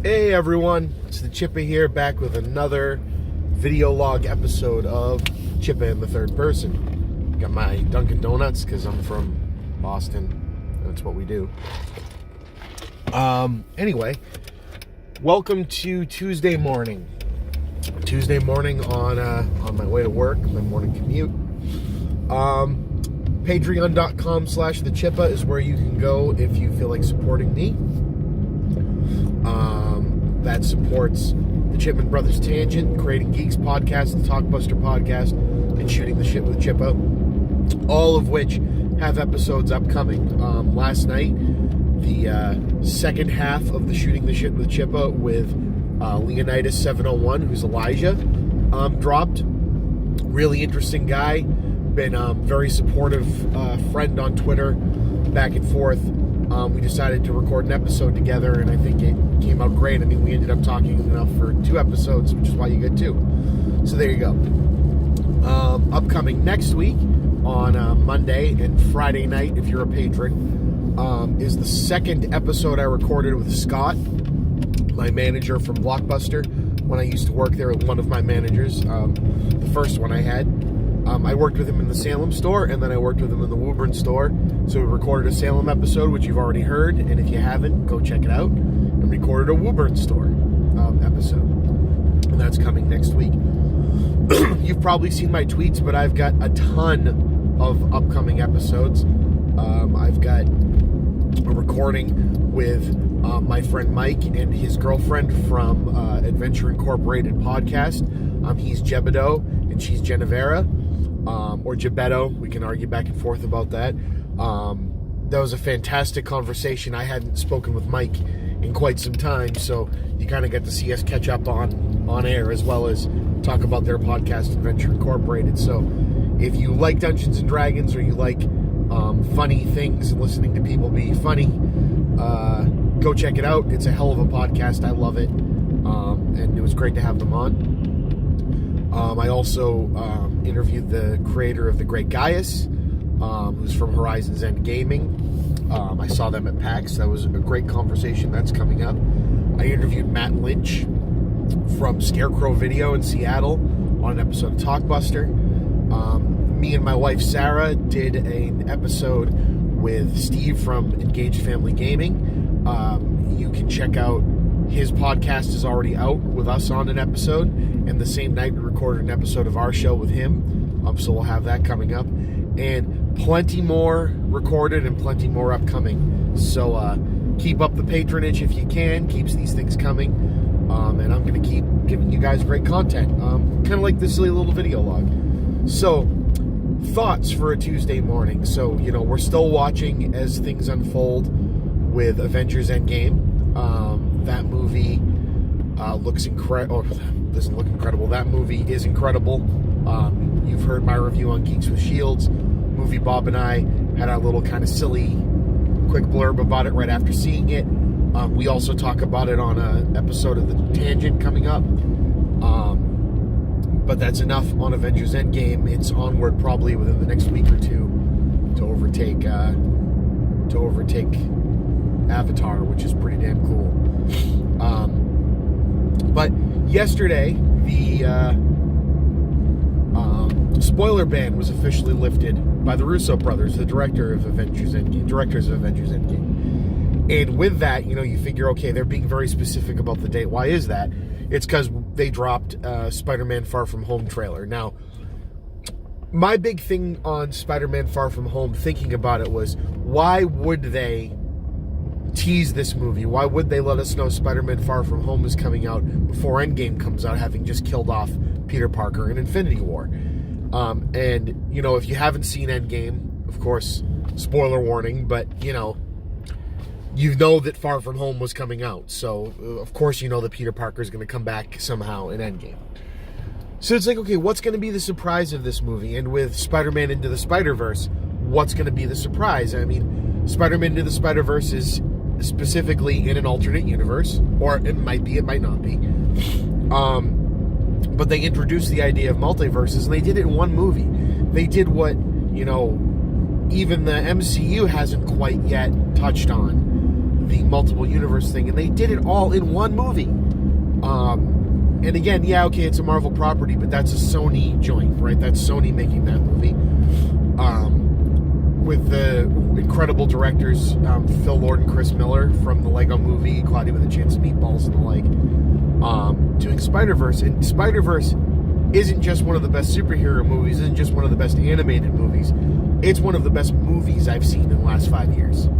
Hey everyone, it's the Chippa here, back with another video log episode of Chippa in the third person. Got my Dunkin' Donuts because I'm from Boston. That's what we do. Anyway, welcome to Tuesday morning. Tuesday morning on my way to work, my morning commute. Patreon.com/thechippa is where you can go if you feel like supporting me. That supports the Chipman Brothers Tangent, Creating Geeks podcast, the Talkbuster podcast, and Shooting the Shit with Chippa, all of which have episodes upcoming. Last night, the second half of the Shooting the Shit with Chippa with Leonidas 701, who's Elijah, dropped. Really interesting guy. Been very supportive friend on Twitter, back and forth. We decided to record an episode together, and I think it came out great. I mean, we ended up talking enough for 2 episodes, which is why you get 2. So there you go. Upcoming next week on Monday and Friday night, if you're a patron, is the second episode I recorded with Scott, my manager from Blockbuster, when I used to work there, one of my managers, the first one I had. I worked with him in the Salem store, and then I worked with him in the Woburn store. So we recorded a Salem episode, which you've already heard, and if you haven't, go check it out. And recorded a Woburn store episode, and that's coming next week. You've probably seen my tweets, but I've got a ton of upcoming episodes. I've got a recording with my friend Mike and his girlfriend from Adventure Incorporated podcast. He's Jebedo, and she's Genevera. Or Gebetto. We can argue back and forth about that. That was a fantastic conversation. I hadn't spoken with Mike in quite some time, so you kind of get to see us catch up on air, as well as talk about their podcast, Adventure Incorporated. So if you like Dungeons and Dragons, or you like funny things and listening to people be funny, go check it out. It's a hell of a podcast. I love it. And it was great to have them on. I also interviewed the creator of The Great Gaius, who's from Horizon's End Gaming. I saw them at PAX. That was a great conversation. That's coming up. I interviewed Matt Lynch from Scarecrow Video in Seattle on an episode of Talkbuster. Me and my wife Sarah did an episode with Steve from Engaged Family Gaming. You can check out his podcast, is already out with us on an episode, and the same night we recorded an episode of our show with him. So we'll have that coming up, and plenty more recorded and plenty more upcoming. So keep up the patronage if you can. Keeps these things coming, and I'm going to keep giving you guys great content, kind of like this silly little video log. So thoughts for a Tuesday morning. So we're still watching as things unfold with Avengers Endgame. That movie looks incredible. Doesn't look incredible. That movie is incredible. You've heard my review on Geeks with Shields. Movie Bob and I had our little kind of silly quick blurb about it right after seeing it. We also talk about it on an episode of The Tangent coming up. But that's enough on Avengers Endgame. It's onward probably within the next week or two to overtake Avatar, which is pretty damn cool. But yesterday, the spoiler ban was officially lifted by the Russo brothers, the directors of Avengers Endgame. And with that, you figure, okay, they're being very specific about the date. Why is that? It's because they dropped Spider-Man Far From Home trailer. Now, my big thing on Spider-Man Far From Home, thinking about it, was why would they tease this movie? Why would they let us know Spider-Man Far From Home is coming out before Endgame comes out, having just killed off Peter Parker in Infinity War? And, if you haven't seen Endgame, of course, spoiler warning, but, you know that Far From Home was coming out. So, of course, that Peter Parker is going to come back somehow in Endgame. So it's like, okay, what's going to be the surprise of this movie? And with Spider-Man Into the Spider-Verse, what's going to be the surprise? I mean, Spider-Man Into the Spider-Verse is specifically in an alternate universe, or it might be, it might not be. But they introduced the idea of multiverses, and they did it in one movie. They did what, even the MCU hasn't quite yet touched on. the multiple universe thing, and they did it all in one movie. And again, yeah, okay, it's a Marvel property, but that's a Sony joint, right? That's Sony making that movie. With the incredible directors, Phil Lord and Chris Miller from the Lego Movie, Cloudy with a Chance of Meatballs, and the like, doing Spider-Verse. And Spider-Verse isn't just one of the best superhero movies, isn't just one of the best animated movies. It's one of the best movies I've seen in the last 5 years.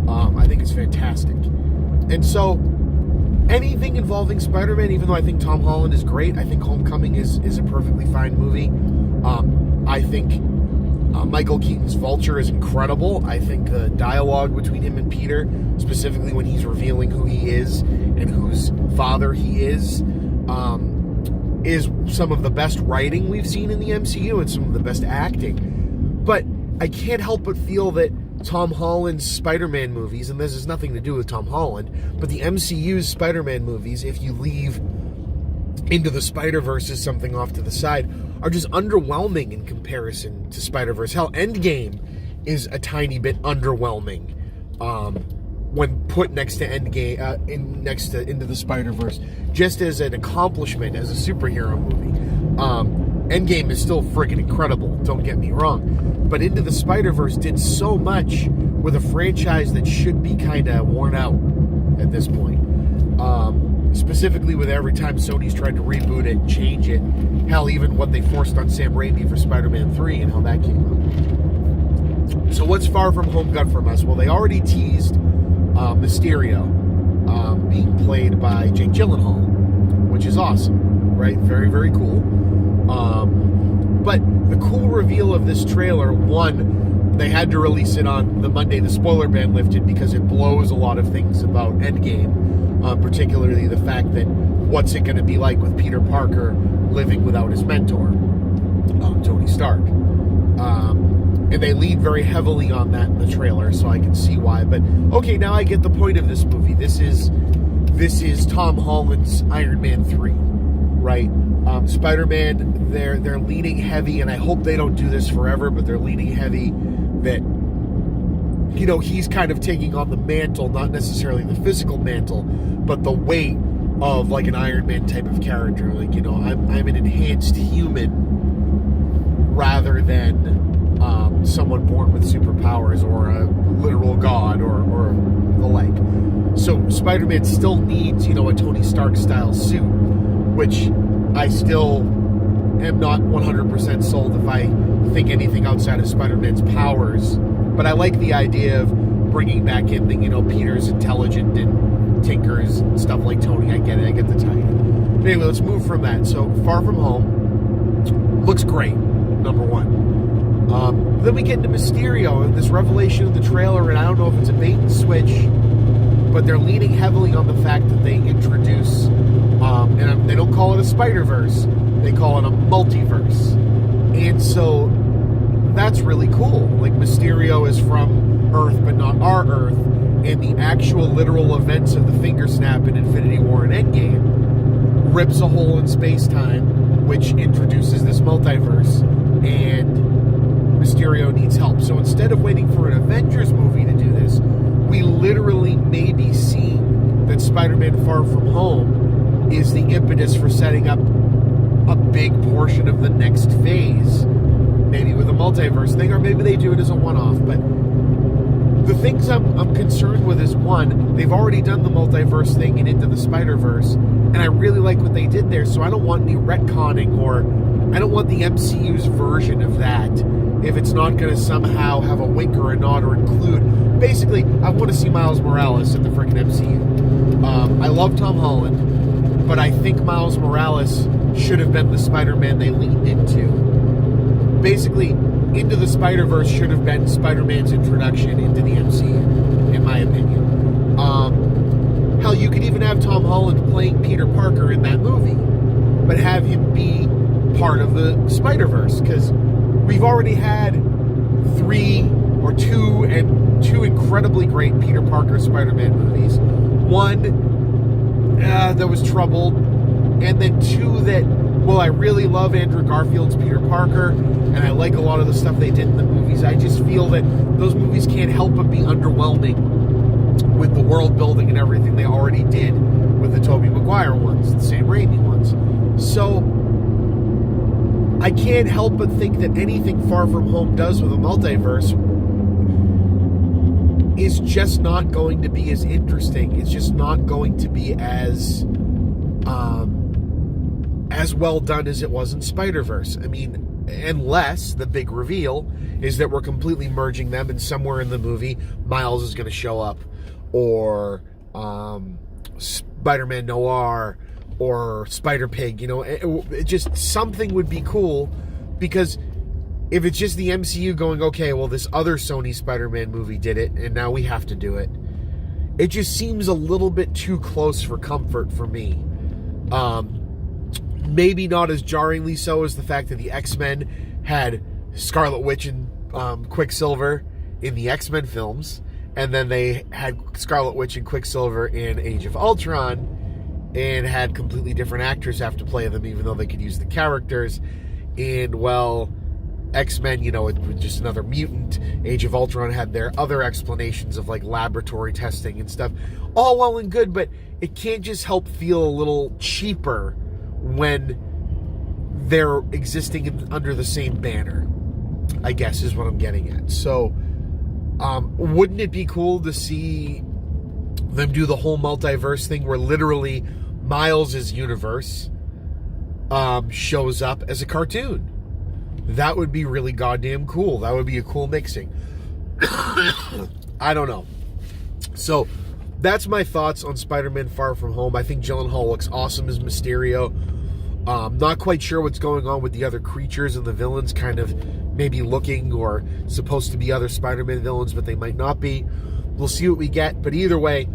I think it's fantastic. And so, anything involving Spider-Man, even though I think Tom Holland is great, I think Homecoming is a perfectly fine movie. I think Michael Keaton's Vulture is incredible. I think the dialogue between him and Peter, specifically when he's revealing who he is and whose father he is some of the best writing we've seen in the MCU and some of the best acting. But I can't help but feel that Tom Holland's Spider-Man movies, and this has nothing to do with Tom Holland, but the MCU's Spider-Man movies, if you leave Into the Spider-Verse as something off to the side, are just underwhelming in comparison to Spider-Verse. Hell, Endgame is a tiny bit underwhelming when put next to Endgame, next to Into the Spider-Verse, just as an accomplishment as a superhero movie. Endgame is still friggin' incredible, don't get me wrong. But Into the Spider-Verse did so much with a franchise that should be kind of worn out at this point. Specifically with every time Sony's tried to reboot it and change it. Hell, even what they forced on Sam Raimi for Spider-Man 3 and how that came out. So what's Far From Home got from us? Well, they already teased Mysterio being played by Jake Gyllenhaal, which is awesome, right? Very, very cool. But the cool reveal of this trailer, one, they had to release it on the Monday the spoiler ban lifted because it blows a lot of things about Endgame, particularly the fact that what's it going to be like with Peter Parker living without his mentor, Tony Stark. And they lead very heavily on that in the trailer, so I can see why. But, okay, now I get the point of this movie. This is Tom Holland's Iron Man 3, right? Spider-Man, they're leaning heavy, and I hope they don't do this forever, but they're leaning heavy that, you know, he's kind of taking on the mantle, not necessarily the physical mantle, but the weight of like an Iron Man type of character. Like, you know, I'm an enhanced human rather than someone born with superpowers or a literal god or the like. So Spider-Man still needs, you know, a Tony Stark style suit, which I still am not 100% sold if I think anything outside of Spider-Man's powers. But I like the idea of bringing back in the, you know, Peter's intelligent and tinkers and stuff like Tony. I get it. I get the tie-in. But anyway, let's move from that. So Far From Home looks great, number one. Then we get into Mysterio and this revelation of the trailer, and I don't know if it's a bait and switch, but they're leaning heavily on the fact that they introduce, and they don't call it a Spider-Verse, they call it a multiverse. And so that's really cool. Like, Mysterio is from Earth, but not our Earth, and the actual literal events of the finger snap in Infinity War and Endgame rips a hole in space-time, which introduces this multiverse, and Mysterio needs help. So instead of waiting for an Avengers movie to do this, we literally may be seeing that Spider-Man Far From Home is the impetus for setting up a big portion of the next phase. Maybe with a multiverse thing, or maybe they do it as a one-off. But the things I'm concerned with is, one, they've already done the multiverse thing and Into the Spider-Verse, and I really like what they did there, so I don't want any retconning, or I don't want the MCU's version of that if it's not going to somehow have a wink or a nod or include. Basically, I want to see Miles Morales in the freaking MCU. I love Tom Holland, but I think Miles Morales should have been the Spider-Man they leaned into. Basically, Into the Spider-Verse should have been Spider-Man's introduction into the MCU, in my opinion. Hell, you could even have Tom Holland playing Peter Parker in that movie, but have him be part of the Spider-Verse, because we've already had two incredibly great Peter Parker Spider-Man movies. One that was troubled, and then two that, well, I really love Andrew Garfield's Peter Parker, and I like a lot of the stuff they did in the movies. I just feel that those movies can't help but be underwhelming with the world building and everything they already did with the Tobey Maguire ones, the Sam Raimi ones. So I can't help but think that anything Far From Home does with a multiverse is just not going to be as interesting. It's just not going to be as well done as it was in Spider-Verse. I mean, unless the big reveal is that we're completely merging them, and somewhere in the movie Miles is going to show up, or Spider-Man Noir, or Spider-Pig. It just, something would be cool, because if it's just the MCU going, okay, well, this other Sony Spider-Man movie did it, and now we have to do it, it just seems a little bit too close for comfort for me. Maybe not as jarringly so as the fact that the X-Men had Scarlet Witch and Quicksilver in the X-Men films, and then they had Scarlet Witch and Quicksilver in Age of Ultron, and had completely different actors have to play them, even though they could use the characters. And, well, X-Men, it was just another mutant. Age of Ultron had their other explanations of, like, laboratory testing and stuff. All well and good, but it can't just help feel a little cheaper when they're existing under the same banner, I guess is what I'm getting at. So, wouldn't it be cool to see them do the whole multiverse thing where literally Miles' universe shows up as a cartoon? That would be really goddamn cool. That would be a cool mixing. I don't know. So, that's my thoughts on Spider-Man Far From Home. I think Gyllenhaal looks awesome as Mysterio. Not quite sure what's going on with the other creatures and the villains, kind of maybe looking or supposed to be other Spider-Man villains, but they might not be. We'll see what we get. But either way,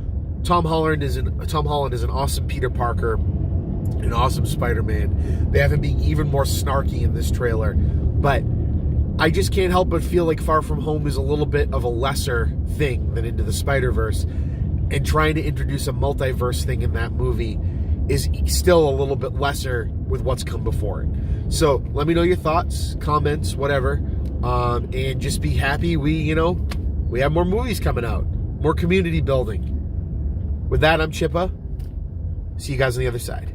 Tom Holland is an awesome Peter Parker, an awesome Spider-Man. They have him being even more snarky in this trailer. But I just can't help but feel like Far From Home is a little bit of a lesser thing than Into the Spider-Verse. And trying to introduce a multiverse thing in that movie is still a little bit lesser with what's come before it. So let me know your thoughts, comments, whatever. And just be happy we have more movies coming out. More community building. With that, I'm Chippa. See you guys on the other side.